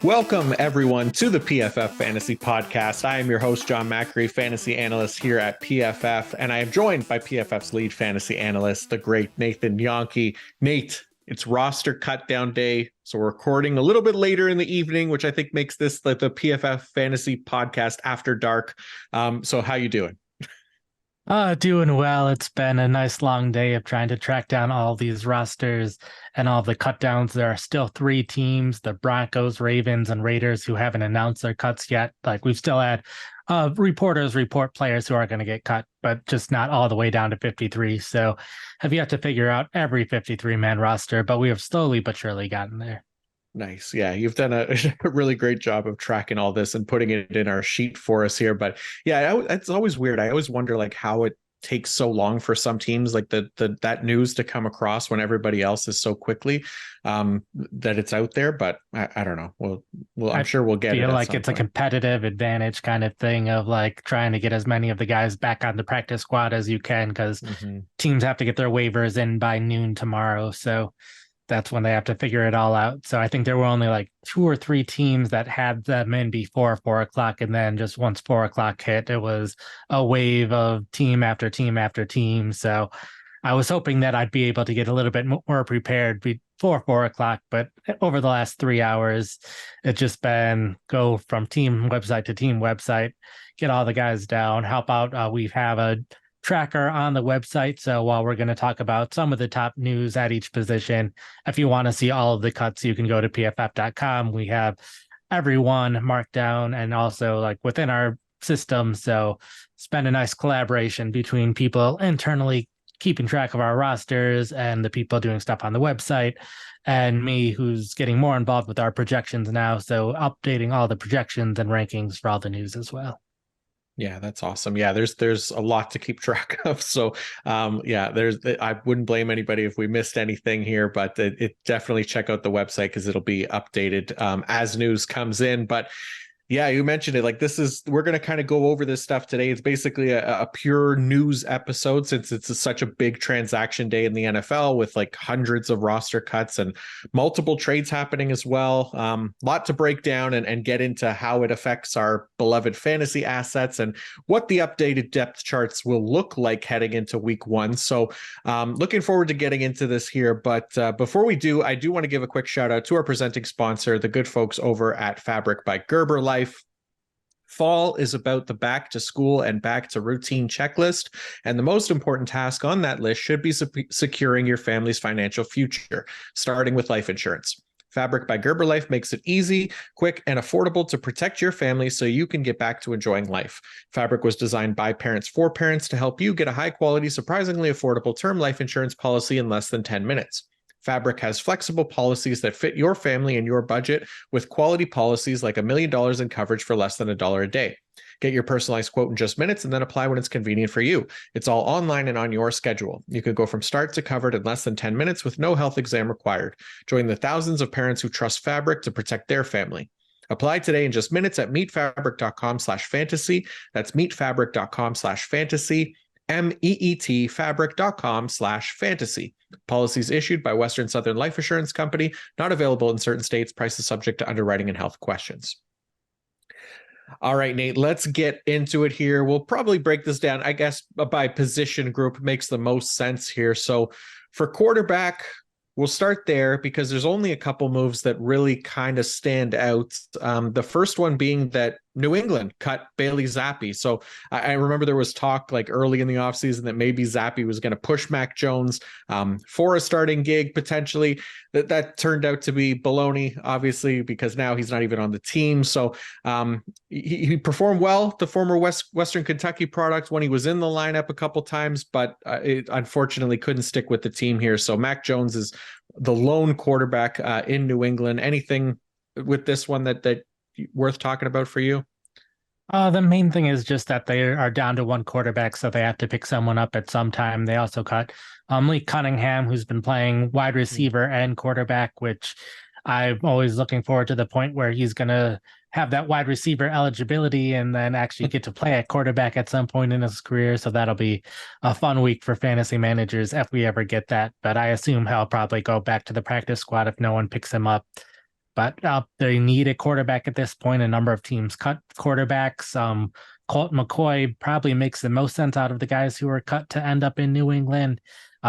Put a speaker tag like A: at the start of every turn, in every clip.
A: Welcome, everyone, to the PFF Fantasy Podcast. I am your host, John Macri, fantasy analyst here at PFF, and I am joined by PFF's lead fantasy analyst, the great Nathan Jahnke. Nate, it's roster cut down day, so we're recording a little bit later in the evening, which I think makes this the PFF Fantasy Podcast after dark. So how you doing?
B: Doing well. It's been a nice long day of trying to track down all these rosters and all the cut downs. There are still three teams, the Broncos, Ravens, and Raiders, who haven't announced their cuts yet. Like, we've still had reporters report players who are going to get cut, but just not all the way down to 53. So have yet to figure out every 53-man roster, but we have slowly but surely gotten there.
A: Nice. Yeah, you've done a really great job of tracking all this and putting it in our sheet for us here. But yeah, it's always weird. I always wonder like how it takes so long for some teams, like that news to come across when everybody else is so quickly that it's out there. But I don't know. Well, I'm sure we'll get it. I feel like
B: it's a competitive advantage kind of thing of like trying to get as many of the guys back on the practice squad as you can, because teams have to get their waivers in by noon tomorrow. So that's when they have to figure it all out. So I think there were only like 2 or 3 teams that had them in before 4 o'clock. And then just once 4 o'clock hit, it was a wave of team after team after team. So I was hoping that I'd be able to get a little bit more prepared before 4 o'clock. But over the last 3 hours, it's just been go from team website to team website, get all the guys down, help out. We have a tracker on the website. So while we're going to talk about some of the top news at each position, if you want to see all of the cuts, you can go to pff.com. We have everyone marked down and also like within our system. So it's been a nice collaboration between people internally keeping track of our rosters and the people doing stuff on the website, and me, who's getting more involved with our projections now. So updating all the projections and rankings for all the news as well.
A: Yeah, that's awesome. Yeah, there's a lot to keep track of. So I wouldn't blame anybody if we missed anything here, but it definitely check out the website because it'll be updated as news comes in. But yeah, you mentioned it. Like we're going to kind of go over this stuff today. It's basically a pure news episode since it's such a big transaction day in the NFL with like hundreds of roster cuts and multiple trades happening as well. Lot to break down and get into how it affects our beloved fantasy assets and what the updated depth charts will look like heading into week 1. So looking forward to getting into this here. But before we do, I do want to give a quick shout out to our presenting sponsor, the good folks over at Fabric by Gerber Life. Fall is about the back to school and back to routine checklist. And the most important task on that list should be securing your family's financial future, starting with life insurance. Fabric by Gerber Life makes it easy, quick, and affordable to protect your family so you can get back to enjoying life. Fabric was designed by parents for parents to help you get a high-quality, surprisingly affordable term life insurance policy in less than 10 minutes. Fabric has flexible policies that fit your family and your budget with quality policies like $1 million in coverage for less than $1 a day. Get your personalized quote in just minutes and then apply when it's convenient for you. It's all online and on your schedule. You can go from start to covered in less than 10 minutes with no health exam required. Join the thousands of parents who trust Fabric to protect their family. Apply today in just minutes at meetfabric.com/fantasy. That's meetfabric.com/fantasy. meetfabric.com/fantasy. Policies issued by Western Southern Life Assurance Company, not available in certain states. Prices subject to underwriting and health questions. All right, Nate, let's get into it here. We'll probably break this down, I guess, by position group makes the most sense here. So for quarterback, we'll start there because there's only a couple moves that really kind of stand out. The first one being that New England cut Bailey Zappi. So I remember there was talk like early in the offseason that maybe Zappi was going to push Mac Jones for a starting gig potentially. That turned out to be baloney, obviously, because now he's not even on the team. So he performed well, the former Western Kentucky product, when he was in the lineup a couple times, but it unfortunately couldn't stick with the team here. So Mac Jones is the lone quarterback in New England. Anything with this one that worth talking about for you?
B: The main thing is just that they are down to one quarterback, so they have to pick someone up at some time. They also cut Lee Cunningham, who's been playing wide receiver and quarterback, which I'm always looking forward to the point where he's going to have that wide receiver eligibility and then actually get to play at quarterback at some point in his career. So that'll be a fun week for fantasy managers if we ever get that. But I assume he'll probably go back to the practice squad if no one picks him up. But they need a quarterback at this point. A number of teams cut quarterbacks. Colt McCoy probably makes the most sense out of the guys who were cut to end up in New England,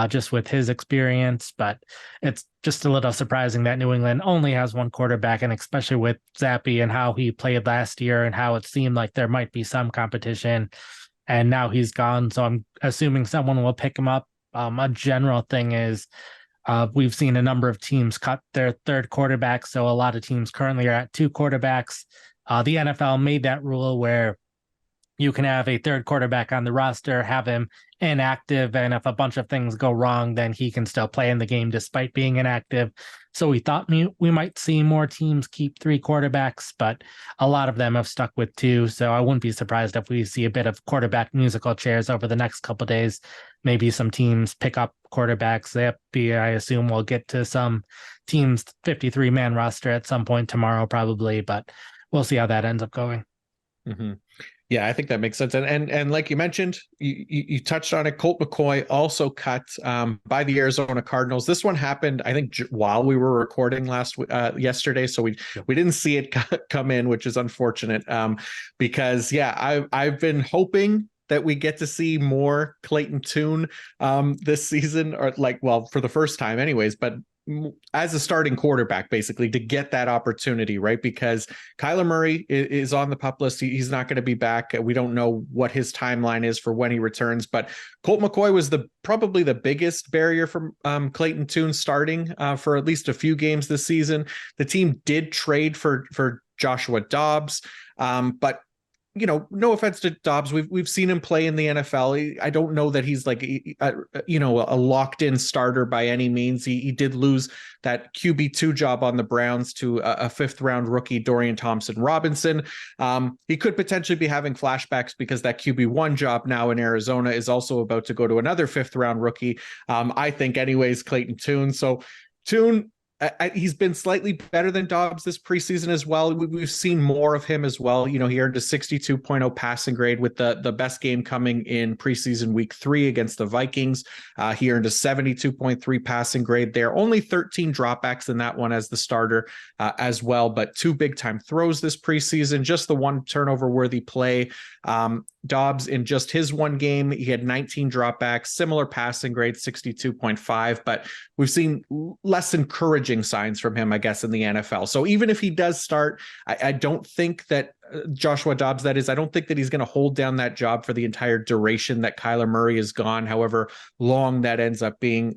B: just with his experience. But it's just a little surprising that New England only has one quarterback, and especially with Zappe and how he played last year and how it seemed like there might be some competition. And now he's gone. So I'm assuming someone will pick him up. A general thing is we've seen a number of teams cut their third quarterback. So a lot of teams currently are at two quarterbacks. The NFL made that rule where you can have a third quarterback on the roster, have him inactive, and if a bunch of things go wrong, then he can still play in the game despite being inactive. So we thought we might see more teams keep three quarterbacks, but a lot of them have stuck with two. So I wouldn't be surprised if we see a bit of quarterback musical chairs over the next couple of days. Maybe some teams pick up quarterbacks. I assume we'll get to some teams' 53-man roster at some point tomorrow, probably, but we'll see how that ends up going.
A: Mm-hmm. Yeah, I think that makes sense. And like you mentioned, you touched on it. Colt McCoy also cut by the Arizona Cardinals. This one happened, I think, while we were recording yesterday. So we didn't see it come in, which is unfortunate. Because I've been hoping that we get to see more Clayton Tune this season, or for the first time anyways, but as a starting quarterback, basically, to get that opportunity, right? Because Kyler Murray is on the PUP list. He's not going to be back. We don't know what his timeline is for when he returns, but Colt McCoy was probably the biggest barrier from Clayton Tune starting for at least a few games this season. The team did trade for Joshua Dobbs, but no offense to Dobbs, we've seen him play in the NFL. I don't know that he's like a locked in starter by any means. He did lose that QB2 job on the Browns to a 5th round rookie, Dorian Thompson-Robinson. He could potentially be having flashbacks because that QB1 job now in Arizona is also about to go to another 5th round rookie. I think anyways, Clayton Tune. So Tune, he's been slightly better than Dobbs this preseason as well. We've seen more of him as well. He earned a 62.0 passing grade with the best game coming in preseason week 3 against the Vikings. He earned a 72.3 passing grade there. Only 13 dropbacks in that one as the starter as well, but 2 big time throws this preseason, just the one turnover worthy play. Dobbs, in just his one game, he had 19 dropbacks, similar passing grade, 62.5, but we've seen less encouraging signs from him, I guess, in the NFL. So even if he does start, I don't think that Joshua Dobbs, that is, I don't think that he's going to hold down that job for the entire duration that Kyler Murray is gone, however long that ends up being.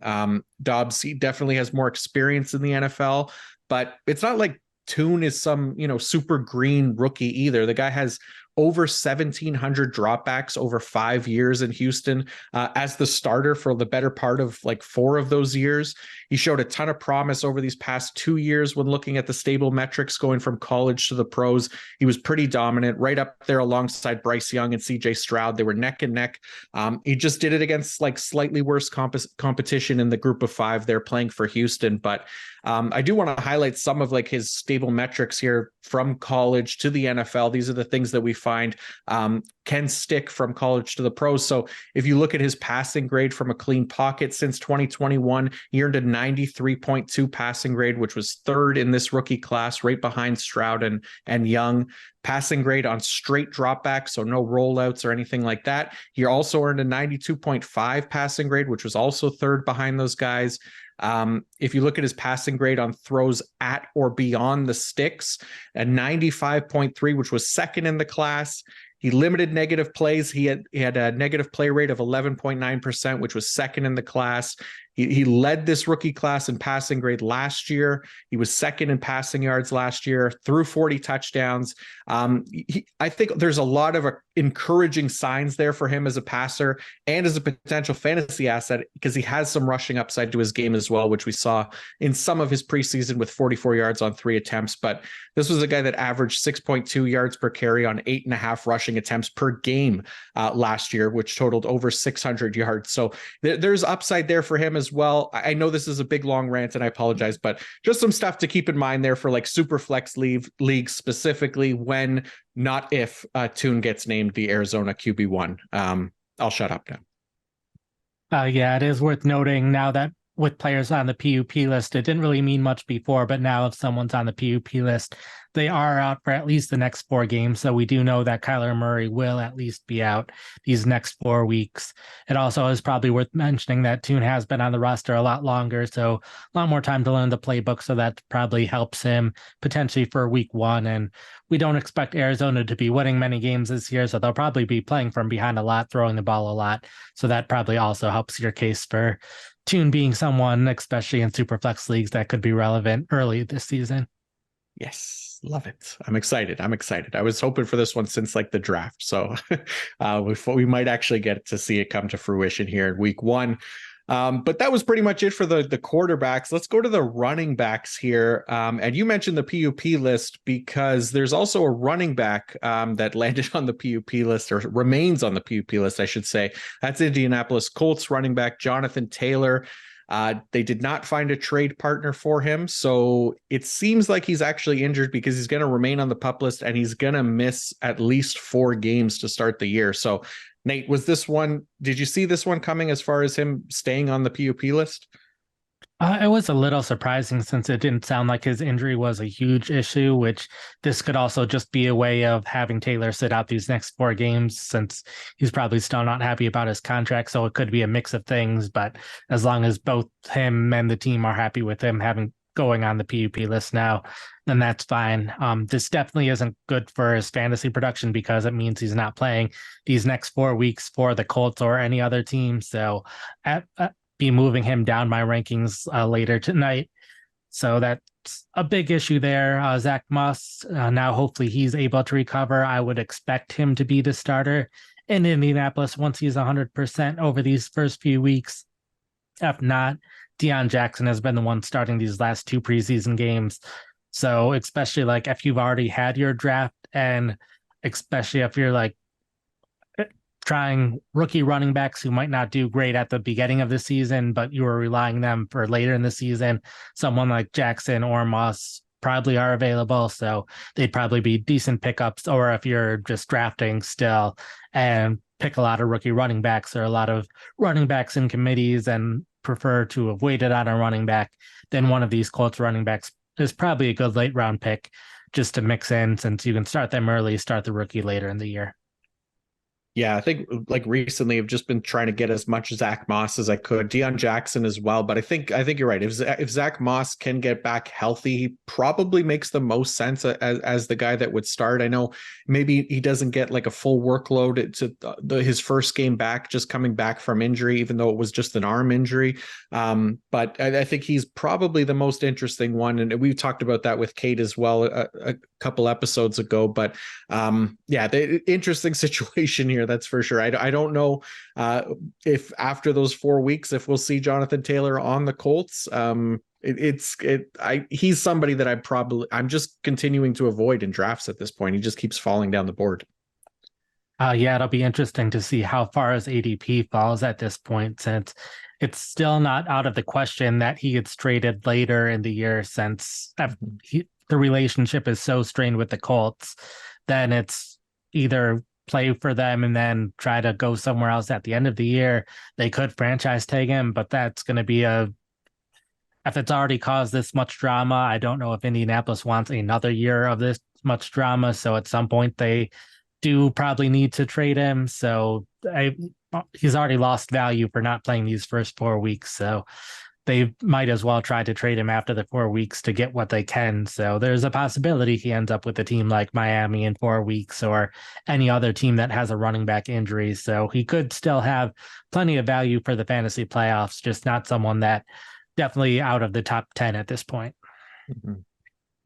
A: Dobbs, he definitely has more experience in the NFL, but it's not like Tune is some, super green rookie either. The guy has over 1,700 dropbacks over 5 years in Houston as the starter for the better part of 4 of those years. He showed a ton of promise over these past 2 years when looking at the stable metrics going from college to the pros. He was pretty dominant, right up there alongside Bryce Young and CJ Stroud. They were neck and neck. He just did it against slightly worse competition in the group of 5 they're playing for Houston. But I do want to highlight some of his stable metrics here from college to the NFL. These are the things that we find can stick from college to the pros. So if you look at his passing grade from a clean pocket since 2021, he earned a 93.2 passing grade, which was 3rd in this rookie class, right behind Stroud and Young. Passing grade on straight dropbacks, so no rollouts or anything like that. He also earned a 92.5 passing grade, which was also 3rd behind those guys. If you look at his passing grade on throws at or beyond the sticks, a 95.3, which was 2nd in the class. He limited negative plays. He had a negative play rate of 11.9%, which was 2nd in the class. He led this rookie class in passing grade last year. He was 2nd in passing yards last year, threw 40 touchdowns. I think there's a lot of encouraging signs there for him as a passer and as a potential fantasy asset, because he has some rushing upside to his game as well, which we saw in some of his preseason with 44 yards on 3 attempts. But this was a guy that averaged 6.2 yards per carry on 8.5 rushing attempts per game last year, which totaled over 600 yards. So there's upside there for him as as well. I know this is a big long rant and I apologize, but just some stuff to keep in mind there for like super flex leagues specifically, when, not if, Tune gets named the Arizona QB1. I'll shut up now.
B: Yeah, it is worth noting now that with players on the PUP list, it didn't really mean much before, but now if someone's on the PUP list, they are out for at least the next 4 games. So we do know that Kyler Murray will at least be out these next 4 weeks. It also is probably worth mentioning that Tune has been on the roster a lot longer, so a lot more time to learn the playbook. So that probably helps him potentially for week 1. And we don't expect Arizona to be winning many games this year, so they'll probably be playing from behind a lot, throwing the ball a lot. So that probably also helps your case for Tune being someone, especially in Superflex leagues, that could be relevant early this season.
A: Yes, love it. I'm excited. I was hoping for this one since like the draft. So we might actually get to see it come to fruition here in week 1. But that was pretty much it for the quarterbacks. Let's go to the running backs here. And you mentioned the PUP list because there's also a running back that landed on the PUP list, or remains on the PUP list, I should say. That's Indianapolis Colts running back Jonathan Taylor. They did not find a trade partner for him. So it seems like he's actually injured because he's going to remain on the PUP list and he's going to miss at least 4 games to start the year. So Nate, did you see this one coming as far as him staying on the PUP list?
B: It was a little surprising since it didn't sound like his injury was a huge issue, which this could also just be a way of having Taylor sit out these next 4 games since he's probably still not happy about his contract. So it could be a mix of things, but as long as both him and the team are happy with him going on the PUP list now, then that's fine. This definitely isn't good for his fantasy production because it means he's not playing these next 4 weeks for the Colts or any other team. So be moving him down my rankings later tonight. So that's a big issue there. Zach Moss, now hopefully he's able to recover. I would expect him to be the starter in Indianapolis once he's 100% over these first few weeks. If not, Deion Jackson has been the one starting these last 2 preseason games. So especially like if you've already had your draft, and especially if you're like trying rookie running backs who might not do great at the beginning of the season, but you were relying on them for later in the season, someone like Jackson or Moss probably are available. So they'd probably be decent pickups. Or if you're just drafting still and pick a lot of rookie running backs or a lot of running backs in committees and prefer to have waited on a running back, then one of these Colts running backs is probably a good late round pick just to mix in, since you can start them early, start the rookie later in the year.
A: Yeah, I think like recently I've just been trying to get as much Zach Moss as I could, Deion Jackson as well. But I think you're right. If Zach Moss can get back healthy, he probably makes the most sense as the guy that would start. I know maybe he doesn't get like a full workload to his first game back, just coming back from injury, even though it was just an arm injury. But I think he's probably the most interesting one, and we talked about that with Kate as well a couple episodes ago. But yeah, the interesting situation here. That's for sure. I don't know if after those 4 weeks, if we'll see Jonathan Taylor on the Colts. He's somebody that I'm just continuing to avoid in drafts at this point. He just keeps falling down the board.
B: Yeah, it'll be interesting to see how far his ADP falls at this point, since it's still not out of the question that he gets traded later in the year, since the relationship is so strained with the Colts. Then it's either play for them and then try to go somewhere else at the end of the year. They could franchise tag him, but that's going to be if it's already caused this much drama, I don't know if Indianapolis wants another year of this much drama. So at some point they do probably need to trade him. So he's already lost value for not playing these first 4 weeks. So they might as well try to trade him after the 4 weeks to get what they can. So there's a possibility he ends up with a team like Miami in 4 weeks, or any other team that has a running back injury. So he could still have plenty of value for the fantasy playoffs, just not someone that definitely out of the top 10 at this point.
A: Mm-hmm.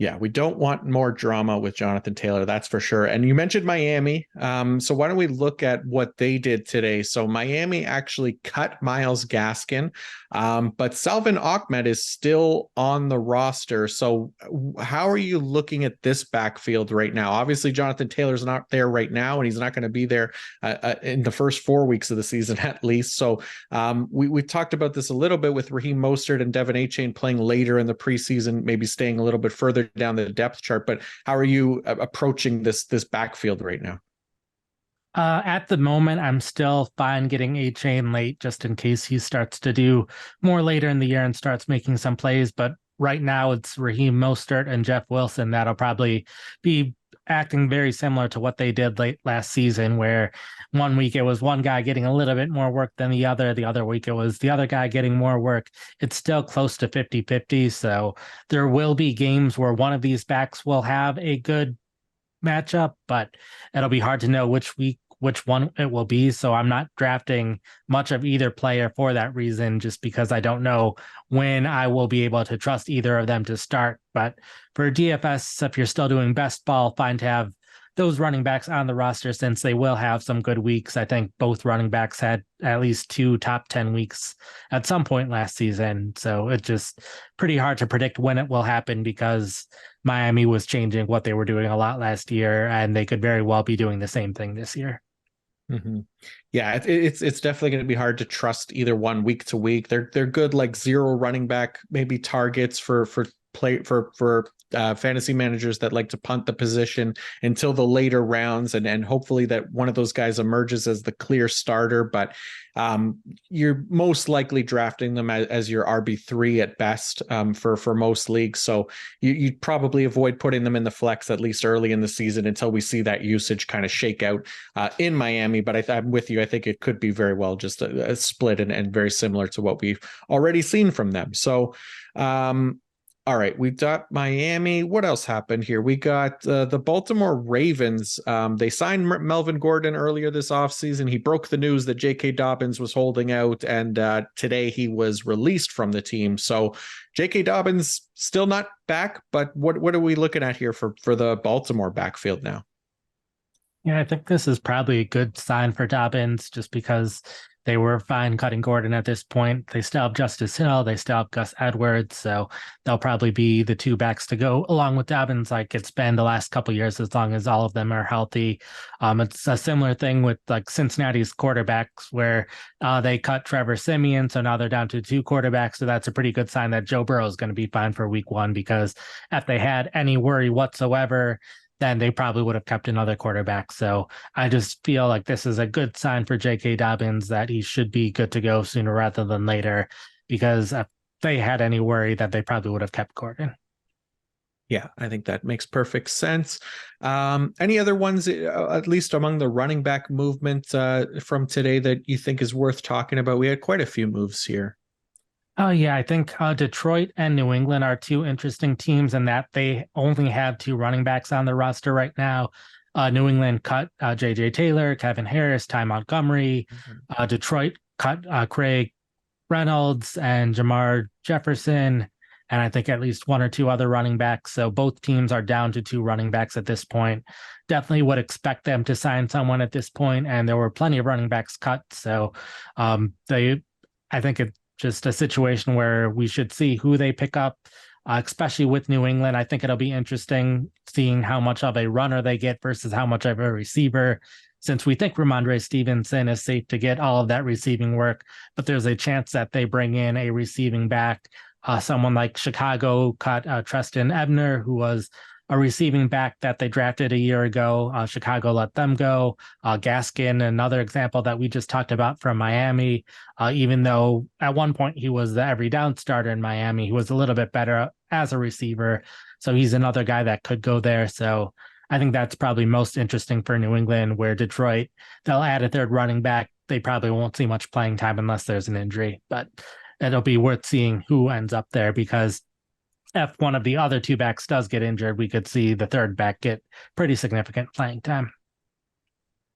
A: Yeah, we don't want more drama with Jonathan Taylor, that's for sure. And you mentioned Miami. So why don't we look at what they did today? So Miami actually cut Myles Gaskin, but Salvin Ahmed is still on the roster. So how are you looking at this backfield right now? Obviously, Jonathan Taylor's not there right now, and he's not going to be there in the first 4 weeks of the season at least. So we talked about this a little bit with Raheem Mostert and Devin Achane playing later in the preseason, maybe staying a little bit further down the depth chart. But how are you approaching this backfield right now?
B: At the moment, I'm still fine getting Achane late just in case he starts to do more later in the year and starts making some plays. But right now, it's Raheem Mostert and Jeff Wilson that'll probably be acting very similar to what they did late last season, where 1 week it was one guy getting a little bit more work than the other week it was the other guy getting more work. It's still close to 50-50. So there will be games where one of these backs will have a good matchup, but it'll be hard to know which one it will be. So I'm not drafting much of either player for that reason, just because I don't know when I will be able to trust either of them to start. But for DFS, if you're still doing best ball, fine to have those running backs on the roster since they will have some good weeks. I think both running backs had at least 2 top 10 weeks at some point last season. So it's just pretty hard to predict when it will happen because Miami was changing what they were doing a lot last year, and they could very well be doing the same thing this year.
A: Mm-hmm. Yeah, it's definitely going to be hard to trust either one week to week. They're good like zero running back maybe targets for fantasy managers that like to punt the position until the later rounds, and hopefully that one of those guys emerges as the clear starter. But you're most likely drafting them as your RB3 at best for most leagues. So you'd probably avoid putting them in the flex at least early in the season until we see that usage kind of shake out in Miami. But I'm with you. I think it could be very well just a split and very similar to what we've already seen from them. So all right, we've got Miami. What else happened here? We got the Baltimore Ravens. They signed Melvin Gordon earlier this offseason. He broke the news that J.K. Dobbins was holding out, and today he was released from the team. So J.K. Dobbins still not back, but what are we looking at here for the Baltimore backfield now?
B: Yeah, I think this is probably a good sign for Dobbins just because they were fine cutting Gordon at this point. They still have Justice Hill. They still have Gus Edwards. So they'll probably be the two backs to go along with Dobbins like it's been the last couple of years as long as all of them are healthy. It's a similar thing with like Cincinnati's quarterbacks where they cut Trevor Siemian. So now they're down to 2 quarterbacks. So that's a pretty good sign that Joe Burrow is going to be fine for week 1 because if they had any worry whatsoever, then they probably would have kept another quarterback. So I just feel like this is a good sign for J.K. Dobbins that he should be good to go sooner rather than later, because if they had any worry that they probably would have kept Gordon.
A: Yeah, I think that makes perfect sense. Any other ones, at least among the running back movement from today that you think is worth talking about? We had quite a few moves here.
B: Oh, yeah. I think Detroit and New England are 2 interesting teams in that they only have 2 running backs on the roster right now. New England cut J.J. Taylor, Kevin Harris, Ty Montgomery. Detroit cut Craig Reynolds and Jamar Jefferson, and I think at least 1 or 2 other running backs. So both teams are down to 2 running backs at this point. Definitely would expect them to sign someone at this point, and there were plenty of running backs cut. So I think it's just a situation where we should see who they pick up, especially with New England. I think it'll be interesting seeing how much of a runner they get versus how much of a receiver, since we think Ramondre Stevenson is safe to get all of that receiving work, but there's a chance that they bring in a receiving back. Someone like Chicago cut Treston Ebner, who was a receiving back that they drafted a year ago. Chicago let them go. Gaskin, another example that we just talked about from Miami, even though at one point he was the every down starter in Miami, he was a little bit better as a receiver. So he's another guy that could go there. So I think that's probably most interesting for New England, where Detroit, they'll add a third running back. They probably won't see much playing time unless there's an injury, but it'll be worth seeing who ends up there, because if one of the other 2 backs does get injured, we could see the third back get pretty significant playing time.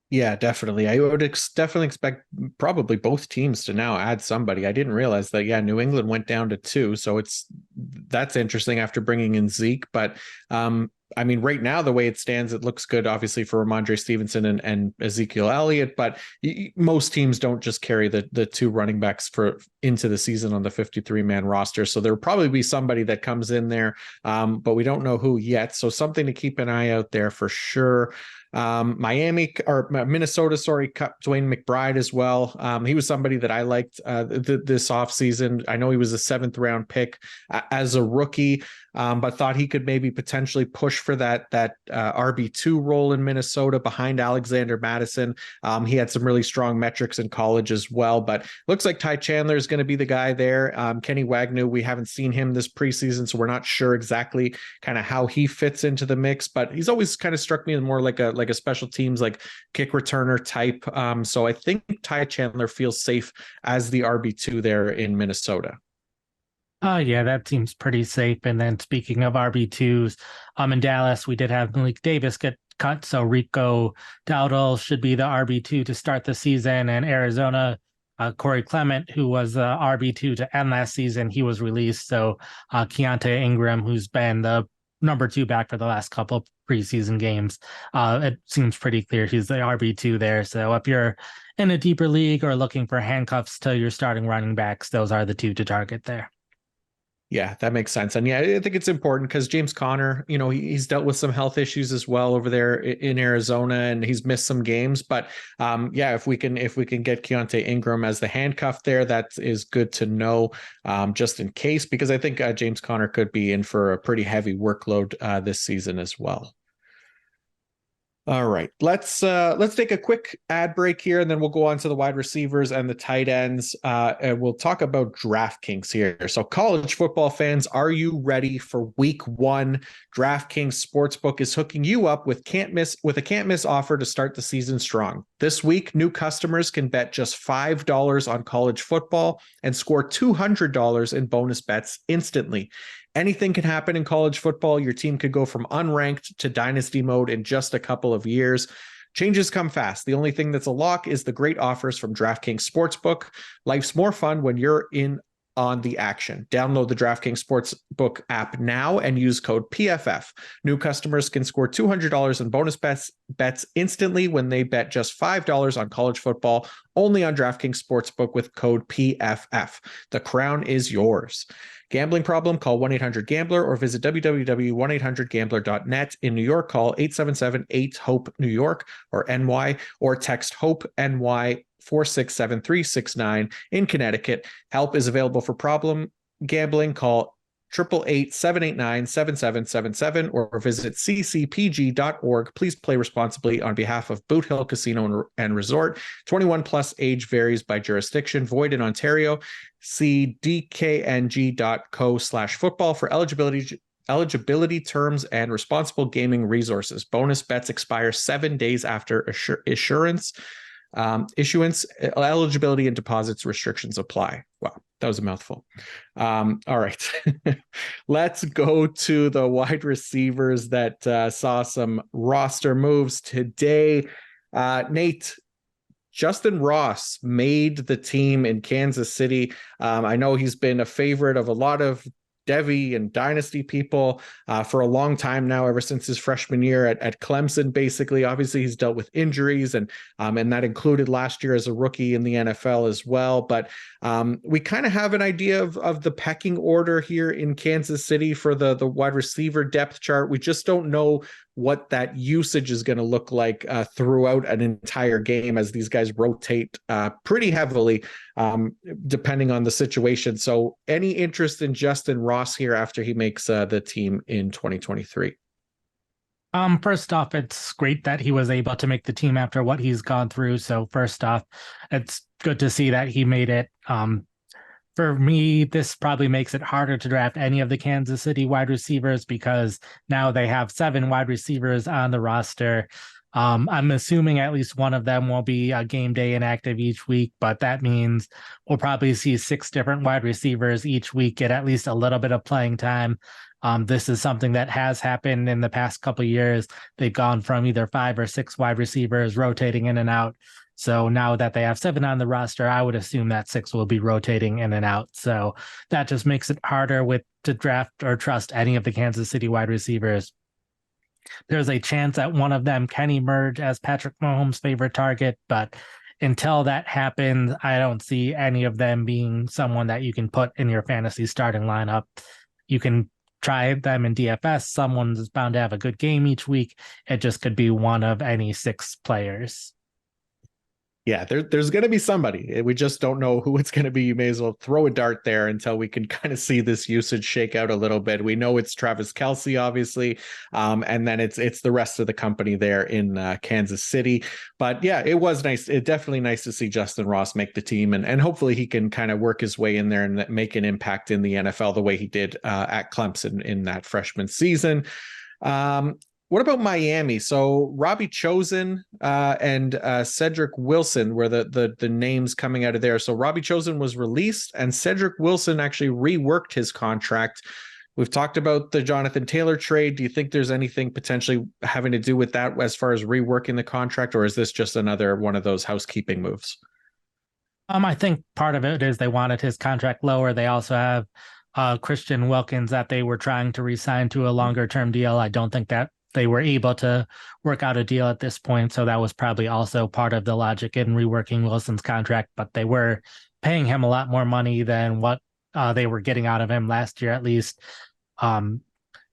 A: Yeah, definitely. I would definitely expect probably both teams to now add somebody. I didn't realize that. Yeah, New England went down to 2, so that's interesting after bringing in Zeke. But I mean, right now the way it stands, it looks good, obviously for Ramondre Stevenson and Ezekiel Elliott. But most teams don't just carry the two running backs for into the season on the 53-man roster. So there'll probably be somebody that comes in there, but we don't know who yet. So something to keep an eye out there for sure. Minnesota, sorry, cut Dwayne McBride as well. He was somebody that I liked this offseason. I know he was a 7th-round pick as a rookie, but thought he could maybe potentially push for that RB2 role in Minnesota behind Alexander Mattison. He had some really strong metrics in college as well, but looks like Ty Chandler is going to be the guy there. Kenny Wagner, we haven't seen him this preseason, so we're not sure exactly kind of how he fits into the mix, but he's always kind of struck me as more like a special teams, like kick returner type. So I think Ty Chandler feels safe as the RB2 there in Minnesota.
B: Oh, yeah, that seems pretty safe. And then speaking of RB2s, in Dallas, we did have Malik Davis get cut. So Rico Dowdle should be the RB2 to start the season. And Arizona, Corey Clement, who was the RB2 to end last season, he was released. So Keontae Ingram, who's been the number 2 back for the last couple preseason games, it seems pretty clear he's the RB2 there. So if you're in a deeper league or looking for handcuffs to your starting running backs, those are the 2 to target there.
A: Yeah, that makes sense. And yeah, I think it's important because James Conner, he's dealt with some health issues as well over there in Arizona, and he's missed some games. But yeah, if we can get Keontae Ingram as the handcuff there, that is good to know, just in case, because I think James Conner could be in for a pretty heavy workload this season as well. All right, let's take a quick ad break here, and then we'll go on to the wide receivers and the tight ends, and we'll talk about DraftKings here. So, college football fans, are you ready for Week 1? DraftKings Sportsbook is hooking you up with a can't miss offer to start the season strong. This week, new customers can bet just $5 on college football and score $200 in bonus bets instantly. Anything can happen in college football. Your team could go from unranked to dynasty mode in just a couple of years. Changes come fast. The only thing that's a lock is the great offers from DraftKings Sportsbook. Life's more fun when you're in on the action. Download the DraftKings Sportsbook app now and use code PFF. New customers can score $200 in bonus bets instantly when they bet just $5 on college football, only on DraftKings Sportsbook with code PFF. The crown is yours. Gambling problem? Call 1-800-GAMBLER or visit www.1800gambler.net. In New York, call 877-8-HOPE-NEW-YORK or NY, or text HOPE-NY 467369. In Connecticut, help is available for problem gambling. Call 888-789-7777 or visit ccpg.org. Please play responsibly on behalf of Boot Hill Casino and Resort. 21 plus, age varies by jurisdiction. Void in Ontario. See dkng.co/football for eligibility terms and responsible gaming resources. Bonus bets expire 7 days after issuance. Eligibility and deposits restrictions apply. Wow, that was a mouthful. All right. Let's go to the wide receivers that saw some roster moves today. Nate, Justin Ross made the team in Kansas City. I know he's been a favorite of a lot of Devy and Dynasty people for a long time now, ever since his freshman year at Clemson, basically. Obviously, he's dealt with injuries, and that included last year as a rookie in the NFL as well. But we kind of have an idea of the pecking order here in Kansas City for the wide receiver depth chart. We just don't know what that usage is going to look like throughout an entire game, as these guys rotate pretty heavily depending on the situation. So any interest in Justin Ross here after he makes the team in 2023?
B: First off, it's great that he was able to make the team after what he's gone through. So first off, it's good to see that he made it. For me, this probably makes it harder to draft any of the Kansas City wide receivers because now they have 7 wide receivers on the roster. I'm assuming at least one of them will be game day inactive each week, but that means we'll probably see 6 different wide receivers each week get at least a little bit of playing time. This is something that has happened in the past couple of years. They've gone from either 5 or 6 wide receivers rotating in and out. So now that they have 7 on the roster, I would assume that 6 will be rotating in and out. So that just makes it harder to draft or trust any of the Kansas City wide receivers. There's a chance that one of them can emerge as Patrick Mahomes' favorite target, but until that happens, I don't see any of them being someone that you can put in your fantasy starting lineup. You can try them in DFS. Someone's bound to have a good game each week. It just could be one of any 6 players.
A: Yeah, there's going to be somebody. We just don't know who it's going to be. You may as well throw a dart there until we can kind of see this usage shake out a little bit. We know it's Travis Kelce, obviously, and then it's the rest of the company there in Kansas City. But yeah, it was nice. It definitely nice to see Justin Ross make the team, and hopefully he can kind of work his way in there and make an impact in the NFL the way he did at Clemson in that freshman season. What about Miami? So Robbie Chosen and Cedric Wilson were the names coming out of there. So Robbie Chosen was released, and Cedric Wilson actually reworked his contract. We've talked about the Jonathan Taylor trade. Do you think there's anything potentially having to do with that as far as reworking the contract, or is this just another one of those housekeeping moves?
B: I think part of it is they wanted his contract lower. They also have Christian Wilkins that they were trying to re-sign to a longer-term deal. I don't think that they were able to work out a deal at this point. So that was probably also part of the logic in reworking Wilson's contract, but they were paying him a lot more money than what they were getting out of him last year, at least.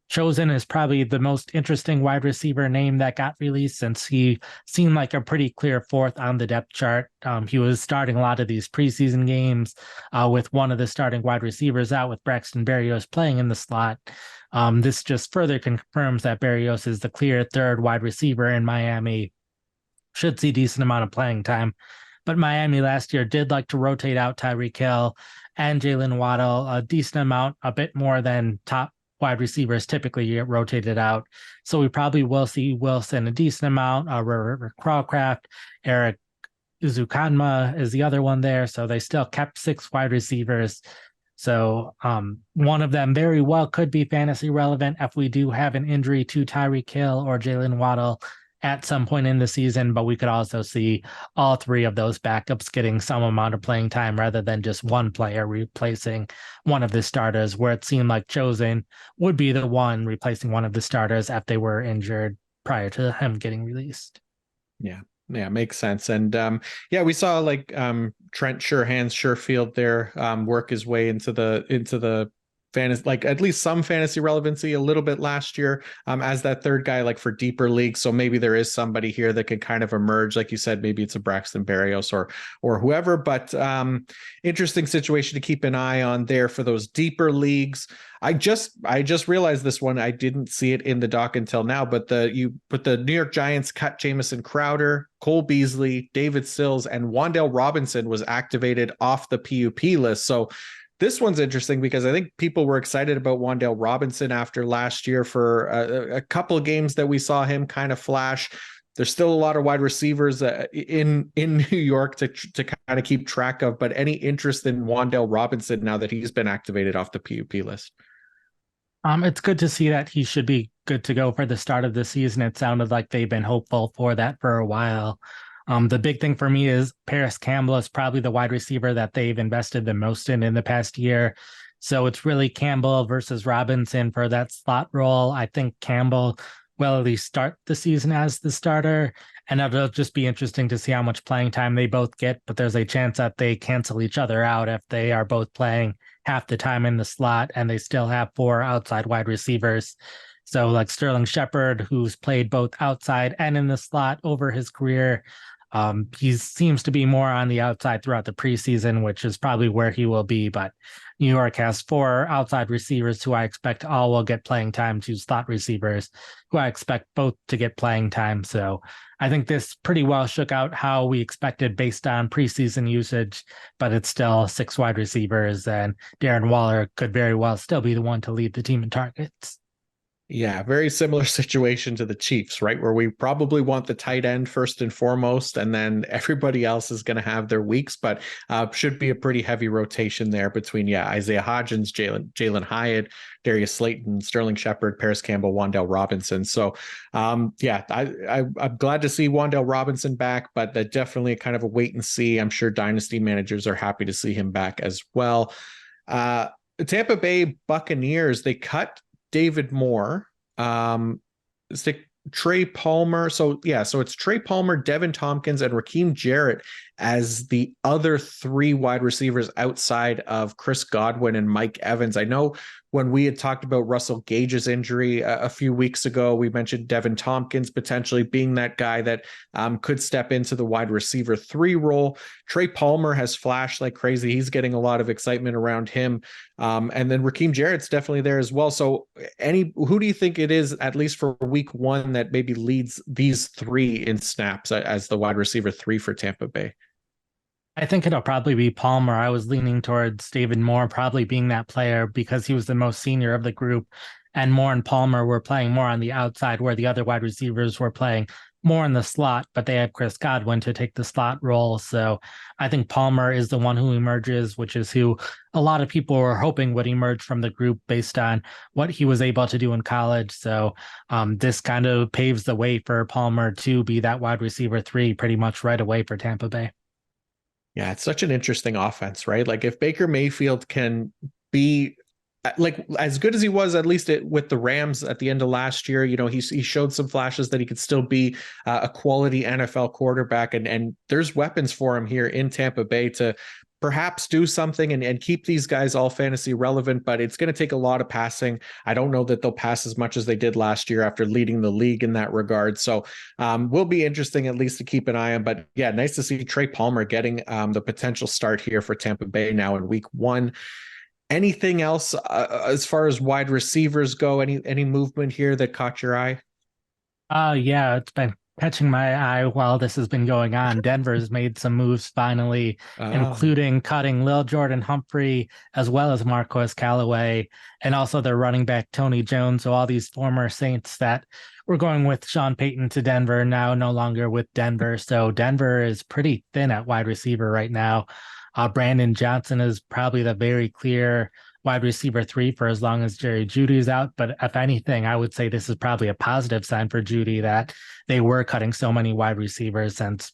B: Chosen is probably the most interesting wide receiver name that got released, since he seemed like a pretty clear 4th on the depth chart. He was starting a lot of these preseason games with one of the starting wide receivers out, with Braxton Berrios playing in the slot. This just further confirms that Berrios is the clear 3rd wide receiver in Miami. Should see decent amount of playing time. But Miami last year did like to rotate out Tyreek Hill and Jalen Waddle a decent amount, a bit more than top wide receivers typically get rotated out. So we probably will see Wilson a decent amount. Crawcraft, Eric Uzukanma is the other one there. So they still kept 6 wide receivers. So one of them very well could be fantasy relevant if we do have an injury to Tyreek Hill or Jalen Waddle at some point in the season, but we could also see all 3 of those backups getting some amount of playing time rather than just one player replacing one of the starters, where it seemed like Chosen would be the one replacing one of the starters if they were injured prior to him getting released.
A: Yeah, makes sense. And we saw like Trent Sherfield there work his way into the fantasy, like at least some fantasy relevancy a little bit last year as that 3rd guy, like for deeper leagues. So maybe there is somebody here that can kind of emerge. Like you said, maybe it's a Braxton Berrios or whoever, but interesting situation to keep an eye on there for those deeper leagues. I just realized this one. I didn't see it in the doc until now, but the New York Giants cut Jamison Crowder, Cole Beasley, David Sills, and Wan'Dale Robinson was activated off the PUP list. So this one's interesting because I think people were excited about Wan'Dale Robinson after last year for a couple of games that we saw him kind of flash. There's still a lot of wide receivers in New York to kind of keep track of, but any interest in Wan'Dale Robinson now that he's been activated off the PUP list?
B: It's good to see that he should be good to go for the start of the season. It sounded like they've been hopeful for that for a while. The big thing for me is Paris Campbell is probably the wide receiver that they've invested the most in the past year. So it's really Campbell versus Robinson for that slot role. I think Campbell will at least start the season as the starter, and it'll just be interesting to see how much playing time they both get. But there's a chance that they cancel each other out if they are both playing half the time in the slot and they still have 4 outside wide receivers. So like Sterling Shepard, who's played both outside and in the slot over his career, he seems to be more on the outside throughout the preseason, which is probably where he will be. But New York has 4 outside receivers who I expect all will get playing time, 2 slot receivers who I expect both to get playing time. So I think this pretty well shook out how we expected based on preseason usage, but it's still 6 wide receivers, and Darren Waller could very well still be the one to lead the team in targets.
A: Yeah, very similar situation to the Chiefs, right? Where we probably want the tight end first and foremost, and then everybody else is going to have their weeks, but should be a pretty heavy rotation there between, Isaiah Hodgins, Jalen Hyatt, Darius Slayton, Sterling Shepard, Paris Campbell, Wan'Dale Robinson. So, I'm glad to see Wan'Dale Robinson back, but definitely kind of a wait and see. I'm sure dynasty managers are happy to see him back as well. Tampa Bay Buccaneers, they cut David Moore, stick Trey Palmer. So it's Trey Palmer, Devin Tompkins, and Raheem Jarrett as the other three wide receivers outside of Chris Godwin and Mike Evans. I know when we had talked about Russell Gage's injury a few weeks ago, we mentioned Devin Tompkins potentially being that guy that could step into the wide receiver 3 role. Trey Palmer has flashed like crazy. He's getting a lot of excitement around him. And then Raheem Jarrett's definitely there as well. So who do you think it is, at least for week 1, that maybe leads these 3 in snaps as the wide receiver 3 for Tampa Bay?
B: I think it'll probably be Palmer. I was leaning towards David Moore probably being that player because he was the most senior of the group, and Moore and Palmer were playing more on the outside where the other wide receivers were playing more in the slot, but they had Chris Godwin to take the slot role. So I think Palmer is the one who emerges, which is who a lot of people were hoping would emerge from the group based on what he was able to do in college. So this kind of paves the way for Palmer to be that wide receiver 3 pretty much right away for Tampa Bay.
A: Yeah, it's such an interesting offense, right? Like if Baker Mayfield can be like as good as he was, at least with the Rams at the end of last year, he showed some flashes that he could still be a quality NFL quarterback, and there's weapons for him here in Tampa Bay to perhaps do something and keep these guys all fantasy relevant, but it's going to take a lot of passing. I don't know that they'll pass as much as they did last year after leading the league in that regard. So will be interesting at least to keep an eye on. But yeah, nice to see Trey Palmer getting the potential start here for Tampa Bay now in week 1. Anything else as far as wide receivers go? Any movement here that caught your eye?
B: Yeah, it's been catching my eye while this has been going on. Denver's made some moves finally, including cutting Lil Jordan Humphrey as well as Marquez Callaway, and also their running back Tony Jones. So all these former Saints that were going with Sean Payton to Denver now no longer with Denver. So Denver is pretty thin at wide receiver right now. Brandon Johnson is probably the very clear wide receiver 3 for as long as Jerry Jeudy's out. But if anything, I would say this is probably a positive sign for Jeudy that they were cutting so many wide receivers, since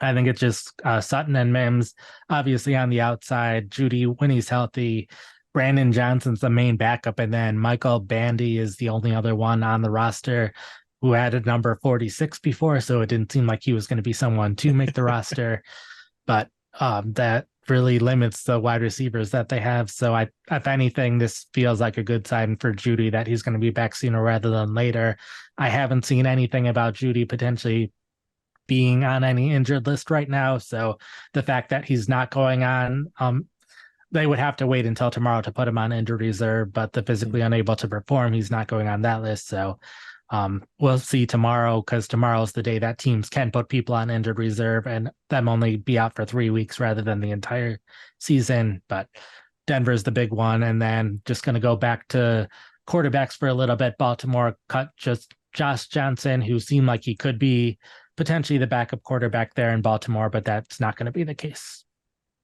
B: I think it's just Sutton and Mims, obviously on the outside, Jeudy when he's healthy, Brandon Johnson's the main backup, and then Michael Bandy is the only other one on the roster who had a number 46 before, so it didn't seem like he was going to be someone to make the roster. But that really limits the wide receivers that they have. So if anything, this feels like a good sign for Jeudy that he's going to be back sooner rather than later. I haven't seen anything about Jeudy potentially being on any injured list right now. So the fact that he's not going on, they would have to wait until tomorrow to put him on injured reserve, but the physically unable to perform, he's not going on that list. So we'll see tomorrow, because tomorrow's the day that teams can put people on injured reserve and them only be out for 3 weeks rather than the entire season. But Denver's the big one. And then just going to go back to quarterbacks for a little bit. Baltimore cut just Josh Johnson, who seemed like he could be potentially the backup quarterback there in Baltimore, but that's not going to be the case.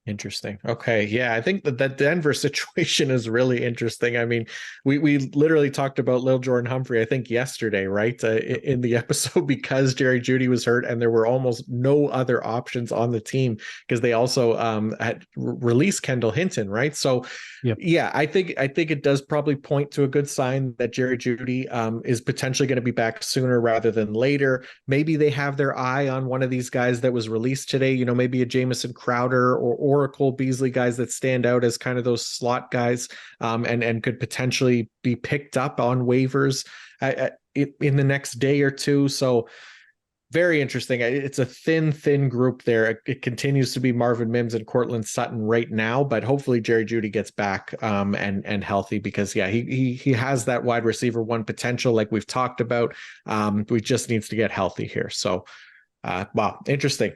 A: Interesting. Okay. Yeah, I think that Denver situation is really interesting. I mean, we literally talked about Lil Jordan Humphrey, I think yesterday, right? In the episode, because Jerry Jeudy was hurt and there were almost no other options on the team, because they also had released Kendall Hinton, right? So yep. Yeah, I think it does probably point to a good sign that Jerry Jeudy is potentially going to be back sooner rather than later. Maybe they have their eye on one of these guys that was released today, maybe a Jamison Crowder or a Cole Beasley, guys that stand out as kind of those slot guys, and could potentially be picked up on waivers in the next day or two. So very interesting. It's a thin group there. It continues to be Marvin Mims and Cortland Sutton right now, but hopefully Jerry Jeudy gets back and healthy, because yeah, he has that wide receiver 1 potential like we've talked about. We just needs to get healthy here. So wow, interesting.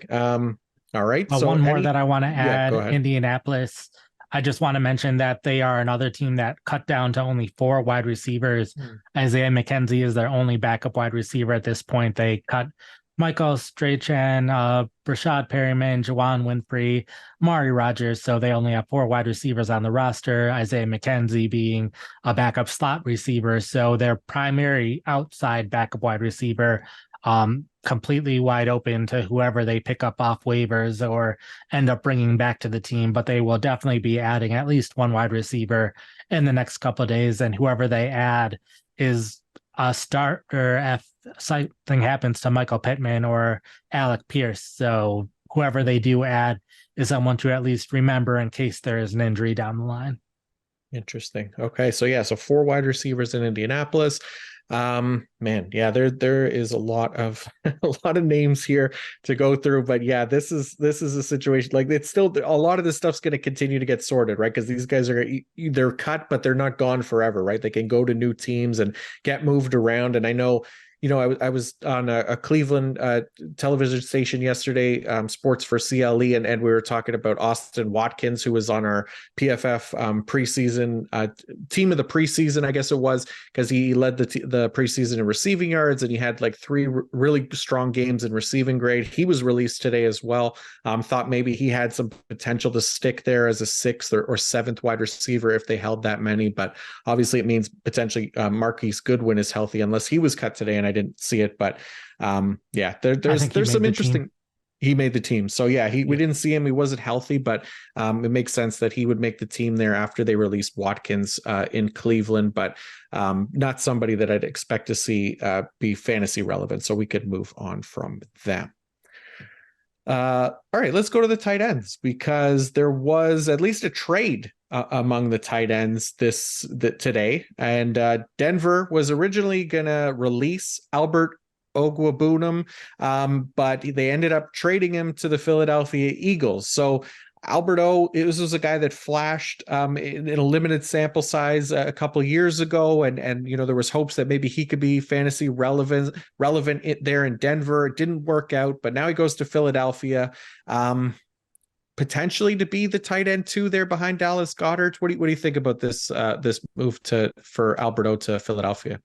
A: All right.
B: So one more that I want to add, Indianapolis. I just want to mention that they are another team that cut down to only 4 wide receivers. Isaiah McKenzie is their only backup wide receiver at this point. They cut Michael Strachan, Brashad Perryman, Juwan Winfrey, Mari Rogers. So they only have 4 wide receivers on the roster, Isaiah McKenzie being a backup slot receiver. So their primary outside backup wide receiver, completely wide open to whoever they pick up off waivers or end up bringing back to the team. But they will definitely be adding at least 1 wide receiver in the next couple of days. And whoever they add is a starter if something happens to Michael Pittman or Alec Pierce. So whoever they do add is someone to at least remember in case there is an injury down the line.
A: Interesting. Okay. So 4 wide receivers in Indianapolis. Man, yeah, there is a lot of names here to go through, but yeah, this is a situation like it's still a lot of this stuff's going to continue to get sorted, right? Because these guys they're cut, but they're not gone forever, right? They can go to new teams and get moved around. And I know, I was on a Cleveland television station yesterday, Sports for CLE, and we were talking about Austin Watkins, who was on our PFF preseason team of the preseason, I guess it was, because he led the preseason in receiving yards, and he had like 3 really strong games in receiving grade. He was released today as well. Thought maybe he had some potential to stick there as a 6th or 7th wide receiver if they held that many, but obviously it means potentially Marquise Goodwin is healthy, unless he was cut today and I didn't see it, but there's some interesting. He made the team, so we didn't see him. He wasn't healthy, but it makes sense that he would make the team there after they released Watkins in Cleveland, but not somebody that I'd expect to see be fantasy relevant. So we could move on from them. All right, let's go to the tight ends, because there was at least a trade among the tight ends today, and Denver was originally gonna release Albert Ogwabunam, but they ended up trading him to the Philadelphia Eagles. So Albert O, it was a guy that flashed in a limited sample size a couple of years ago, and there was hopes that maybe he could be fantasy relevant there in Denver. It didn't work out, but now he goes to Philadelphia, potentially to be the tight end 2 there behind Dallas Goedert. What do you think about this move for Albert O to Philadelphia?